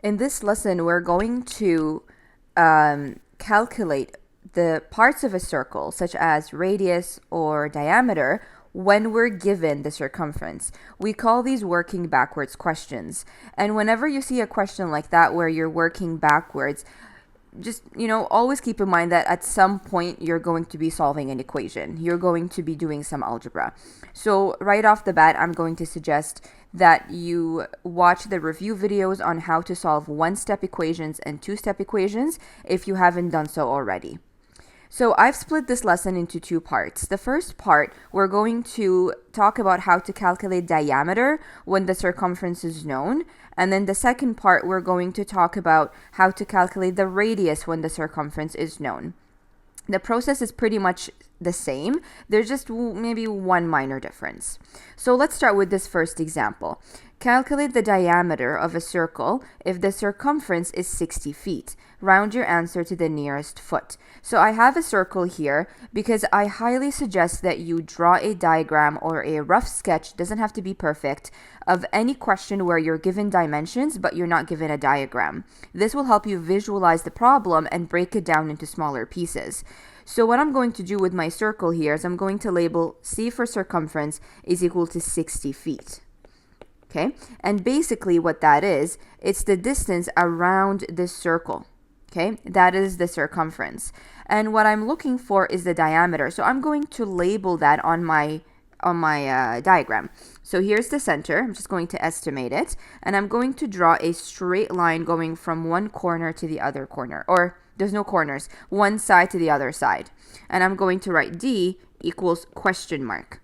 In this lesson, we're going to calculate the parts of a circle, such as radius or diameter, when we're given the circumference. We call these working backwards questions. And whenever you see a question like that where you're working backwards, just, always keep in mind that at some point you're going to be solving an equation. You're going to be doing some algebra. So right off the bat, I'm going to suggest that you watch the review videos on how to solve one-step equations and two-step equations if you haven't done so already. So I've split this lesson into two parts. The first part, we're going to talk about how to calculate diameter when the circumference is known. And then the second part, we're going to talk about how to calculate the radius when the circumference is known. The process is pretty much the same. There's just maybe one minor difference. So let's start with this first example. Calculate the diameter of a circle if the circumference is 60 feet. Round your answer to the nearest foot. So I have a circle here because I highly suggest that you draw a diagram or a rough sketch, doesn't have to be perfect, of any question where you're given dimensions but you're not given a diagram. This will help you visualize the problem and break it down into smaller pieces. So what I'm going to do with my circle here is I'm going to label C for circumference is equal to 60 feet. Okay, and basically what that is, it's the distance around this circle. Okay, that is the circumference. And what I'm looking for is the diameter. So I'm going to label that on my diagram. So here's the center. I'm just going to estimate it. And I'm going to draw a straight line going from one corner to the other corner. Or there's no corners. One side to the other side. And I'm going to write D equals question mark.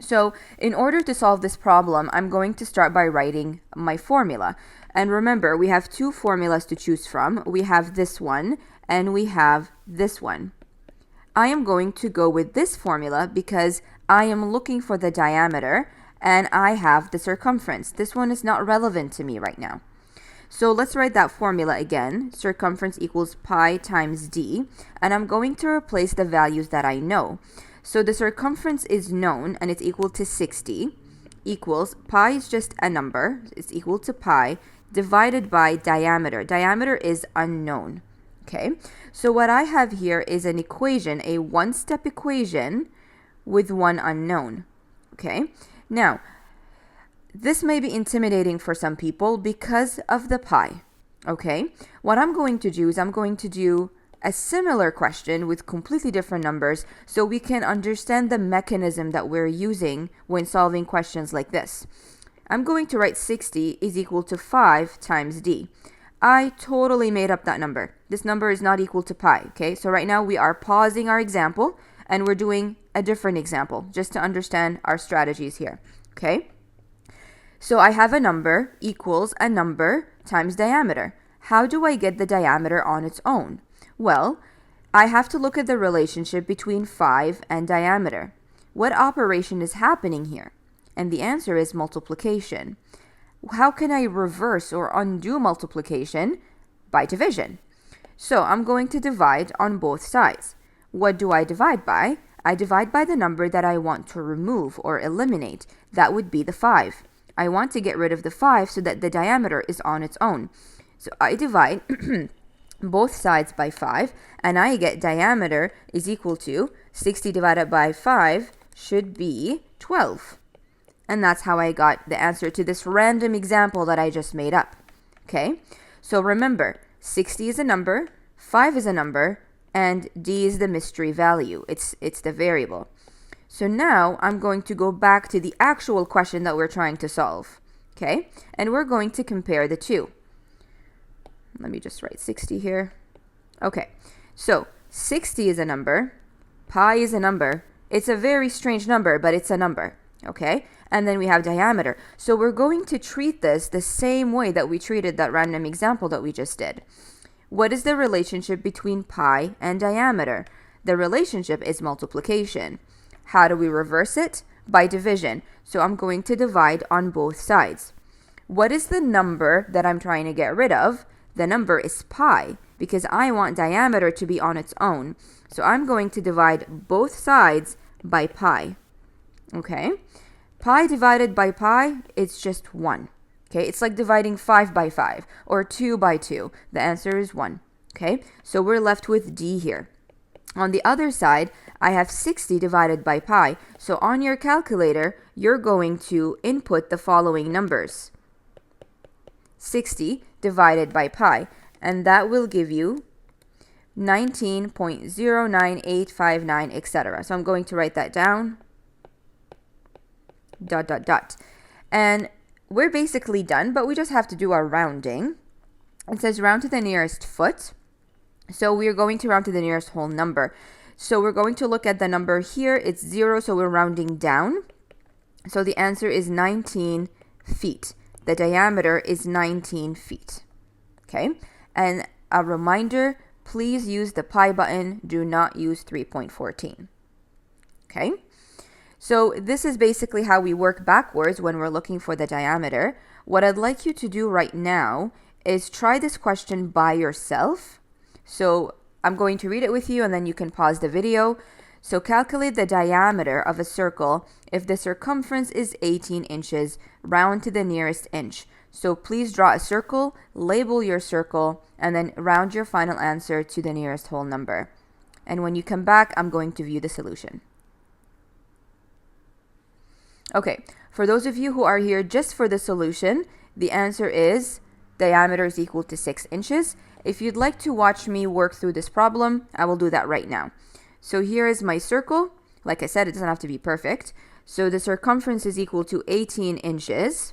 So in order to solve this problem, I'm going to start by writing my formula. And remember, we have two formulas to choose from. We have this one and we have this one. I am going to go with this formula because I am looking for the diameter and I have the circumference. This one is not relevant to me right now. So let's write that formula again. Circumference equals pi times d. And I'm going to replace the values that I know. So the circumference is known and it's equal to 60 equals pi is just a number. It's equal to pi divided by diameter. Diameter is unknown. Okay, so what I have here is an equation, a one-step equation with one unknown. Okay, now this may be intimidating for some people because of the pi. Okay, what I'm going to do is I'm going to do a similar question with completely different numbers so we can understand the mechanism that we're using when solving questions like this. I'm going to write 60 is equal to 5 times d. I totally made up that number. This number is not equal to pi, okay? So right now we are pausing our example and we're doing a different example just to understand our strategies here, okay? So I have a number equals a number times diameter. How do I get the diameter on its own? Well, I have to look at the relationship between 5 and diameter. What operation is happening here? And the answer is multiplication. How can I reverse or undo multiplication? By division. So I'm going to divide on both sides. What do I divide by? I divide by the number that I want to remove or eliminate. That would be the 5. I want to get rid of the 5 so that the diameter is on its own. So I divide both sides by 5 and I get diameter is equal to 60 divided by 5 should be 12. And that's how I got the answer to this random example that I just made up. Okay, so remember, 60 is a number, 5 is a number, and d is the mystery value. It's the variable. So now I'm going to go back to the actual question that we're trying to solve. Okay, and we're going to compare the two. Let me just write 60 here. Okay, so 60 is a number, pi is a number. It's a very strange number, but it's a number. Okay, and then we have diameter. So we're going to treat this the same way that we treated that random example that we just did. What is the relationship between pi and diameter? The relationship is multiplication. How do we reverse it? By division. So I'm going to divide on both sides. What is the number that I'm trying to get rid of? The number is pi because I want diameter to be on its own. So I'm going to divide both sides by pi. Okay, pi divided by pi, it's just 1. Okay, it's like dividing 5 by 5 or 2 by 2. The answer is 1. Okay, so we're left with D here. On the other side, I have 60 divided by pi. So on your calculator, you're going to input the following numbers. 60 divided by pi, and that will give you 19.09859, etc. So I'm going to write that down. ... And we're basically done, but we just have to do our rounding. It says round to the nearest foot. So we're going to round to the nearest whole number. So we're going to look at the number here. It's 0, so we're rounding down. So the answer is 19 feet. The diameter is 19 feet. Okay? And a reminder, please use the pi button. Do not use 3.14. Okay? So this is basically how we work backwards when we're looking for the diameter. What I'd like you to do right now is try this question by yourself. So I'm going to read it with you and then you can pause the video. So calculate the diameter of a circle if the circumference is 18 inches, round to the nearest inch. So please draw a circle, label your circle, and then round your final answer to the nearest whole number. And when you come back, I'm going to view the solution. Okay, for those of you who are here just for the solution, the answer is diameter is equal to 6 inches. If you'd like to watch me work through this problem, I will do that right now. So here is my circle. Like I said, it doesn't have to be perfect. So the circumference is equal to 18 inches.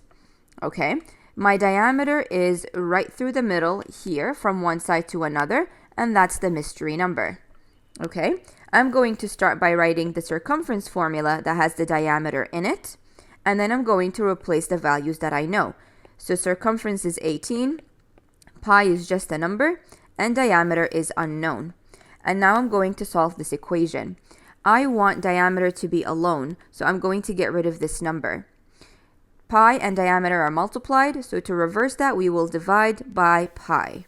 Okay, my diameter is right through the middle here from one side to another, and that's the mystery number. Okay, I'm going to start by writing the circumference formula that has the diameter in it, and then I'm going to replace the values that I know. So circumference is 18, pi is just a number, and diameter is unknown. And now I'm going to solve this equation. I want diameter to be alone, so I'm going to get rid of this number. Pi and diameter are multiplied, so to reverse that, we will divide by pi.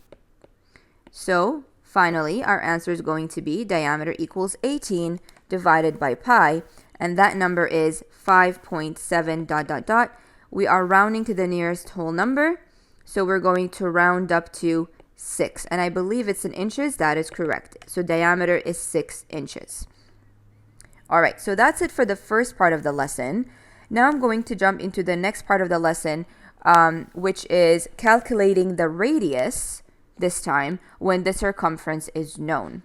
So finally, our answer is going to be diameter equals 18 divided by pi, and that number is 5.7 ... We are rounding to the nearest whole number, so we're going to round up to 6. And I believe it's in inches. That is correct. So diameter is 6 inches. All right, so that's it for the first part of the lesson. Now I'm going to jump into the next part of the lesson, which is calculating the radius this time when the circumference is known.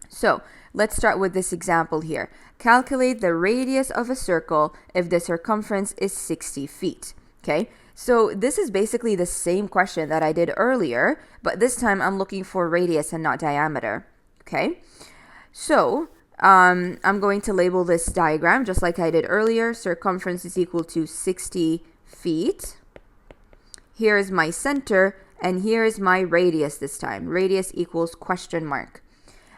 So let's start with this example here. Calculate the radius of a circle if the circumference is 60 feet. Okay, so this is basically the same question that I did earlier, but this time I'm looking for radius and not diameter. Okay, so I'm going to label this diagram just like I did earlier. Circumference is equal to 60 feet. Here is my center, and here is my radius this time. Radius equals question mark.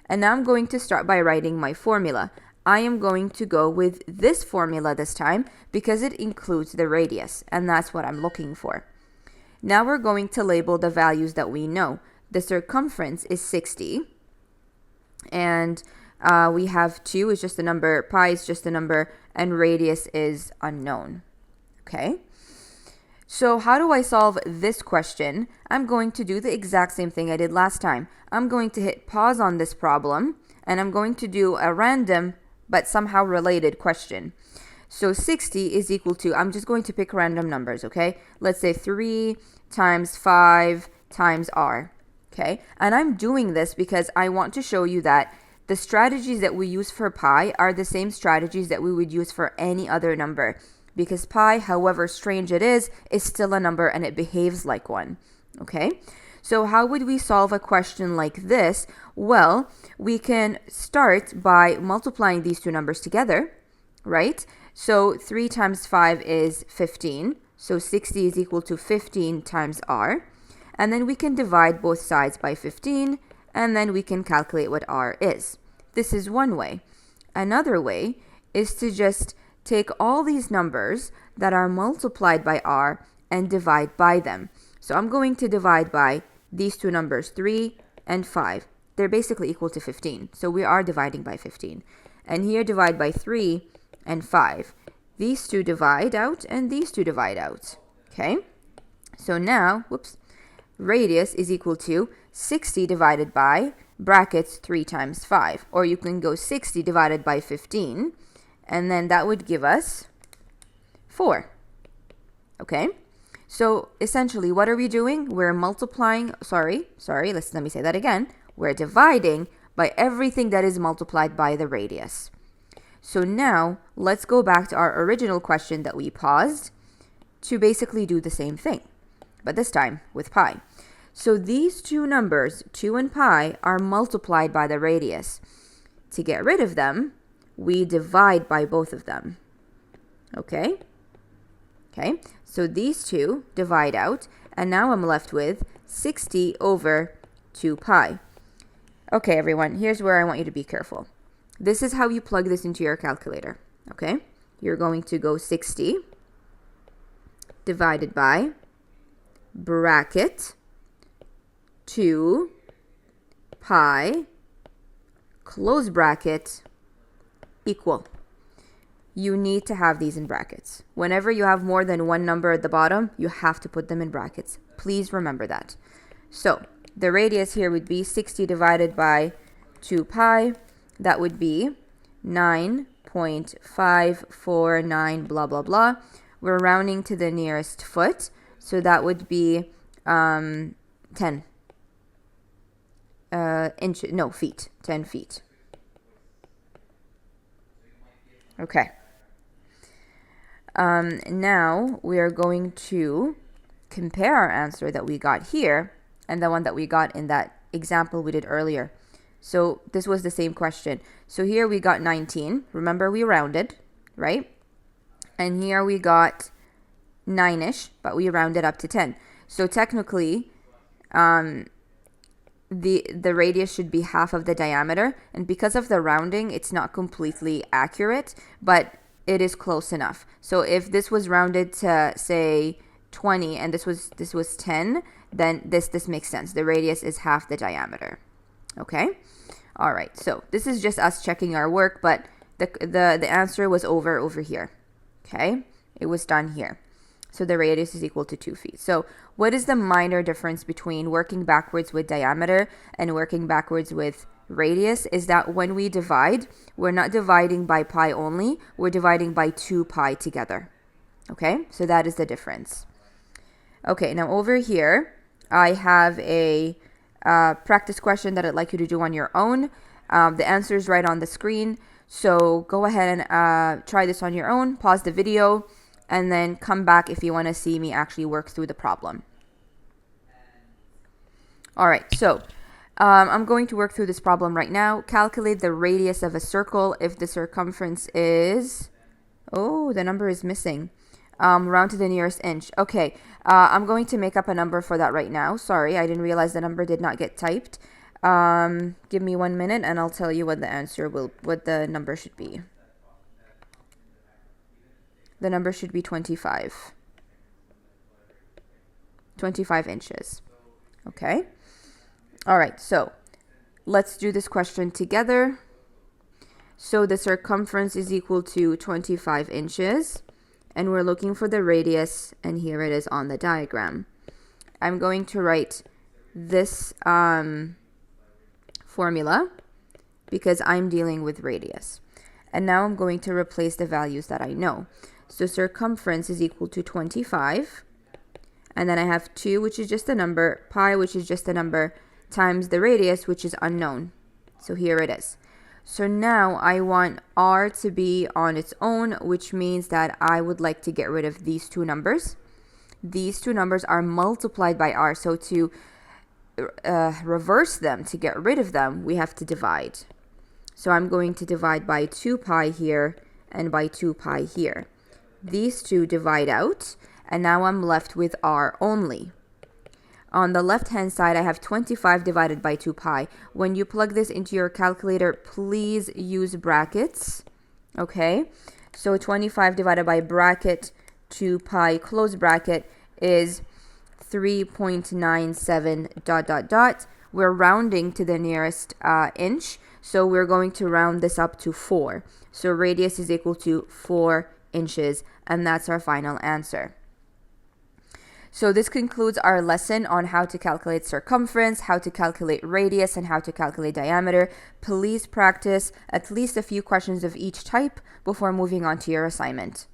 And now I'm going to start by writing my formula. I am going to go with this formula this time because it includes the radius, and that's what I'm looking for. Now we're going to label the values that we know. The circumference is 60, and we have 2 is just a number, pi is just a number, and radius is unknown. Okay? So how do I solve this question? I'm going to do the exact same thing I did last time. I'm going to hit pause on this problem, and I'm going to do a random but somehow related question. So 60 is equal to, I'm just going to pick random numbers, okay? Let's say 3 times 5 times r, okay? And I'm doing this because I want to show you that the strategies that we use for pi are the same strategies that we would use for any other number. Because pi, however strange it is still a number and it behaves like one. Okay? So how would we solve a question like this? Well, we can start by multiplying these two numbers together, right? So 3 times 5 is 15. So 60 is equal to 15 times r. And then we can divide both sides by 15, and then we can calculate what r is. This is one way. Another way is to just take all these numbers that are multiplied by r and divide by them. So I'm going to divide by these two numbers, 3 and 5. They're basically equal to 15. So we are dividing by 15. And here divide by 3 and 5. These two divide out and these two divide out. Okay? So now, whoops, radius is equal to 60 divided by brackets 3 times 5. Or you can go 60 divided by 15, and then that would give us 4. Okay? So essentially, what are we doing? We're multiplying, let me say that again. We're dividing by everything that is multiplied by the radius. So now, let's go back to our original question that we paused to basically do the same thing, but this time with pi. So these two numbers, 2 and pi, are multiplied by the radius. To get rid of them, we divide by both of them. Okay? Okay, so these two divide out, and now I'm left with 60 over 2 pi. Okay, everyone, here's where I want you to be careful. This is how you plug this into your calculator, okay? You're going to go 60 divided by bracket 2 pi close bracket equal. You need to have these in brackets. Whenever you have more than one number at the bottom, you have to put them in brackets. Please remember that. So the radius here would be 60 divided by 2 pi. That would be 9.549 blah, blah, blah. We're rounding to the nearest foot. So that would be 10 feet. 10 feet. Okay. Now we are going to compare our answer that we got here and the one that we got in that example we did earlier. So this was the same question. So here we got 19. Remember, we rounded, right? And here we got 9-ish, but we rounded up to 10. So technically, the radius should be half of the diameter. And because of the rounding, it's not completely accurate, but it is close enough. So if this was rounded to, say, 20 and this was 10, then this makes sense. The radius is half the diameter. Okay? All right. So this is just us checking our work, but the answer was over here. Okay? It was done here. So the radius is equal to 2 feet. So what is the minor difference between working backwards with diameter and working backwards with radius is that when we divide, we're not dividing by pi only, we're dividing by 2 pi together. Okay? So that is the difference. Okay, now over here, I have a practice question that I'd like you to do on your own. The answer is right on the screen. So go ahead and try this on your own, pause the video, and then come back if you want to see me actually work through the problem. All right, so I'm going to work through this problem right now. Calculate the radius of a circle if the circumference is... Oh, the number is missing. Round to the nearest inch. Okay, I'm going to make up a number for that right now. Sorry, I didn't realize the number did not get typed. Give me 1 minute and I'll tell you what the number should be. The number should be 25. 25 inches. Okay. All right, so let's do this question together. So the circumference is equal to 25 inches. And we're looking for the radius, and here it is on the diagram. I'm going to write this formula because I'm dealing with radius. And now I'm going to replace the values that I know. So circumference is equal to 25. And then I have 2, which is just a number, pi, which is just a number, times the radius, which is unknown. So here it is. So now I want r to be on its own, which means that I would like to get rid of these two numbers. These two numbers are multiplied by r. So to reverse them, to get rid of them, we have to divide. So I'm going to divide by 2 pi here and by 2 pi here. These two divide out, and now I'm left with r only. On the left-hand side, I have 25 divided by 2 pi. When you plug this into your calculator, please use brackets. Okay? So 25 divided by bracket 2 pi close bracket is 3.97 ... We're rounding to the nearest inch, so we're going to round this up to 4. So radius is equal to 4 inches, and that's our final answer. So this concludes our lesson on how to calculate circumference, how to calculate radius, and how to calculate diameter. Please practice at least a few questions of each type before moving on to your assignment.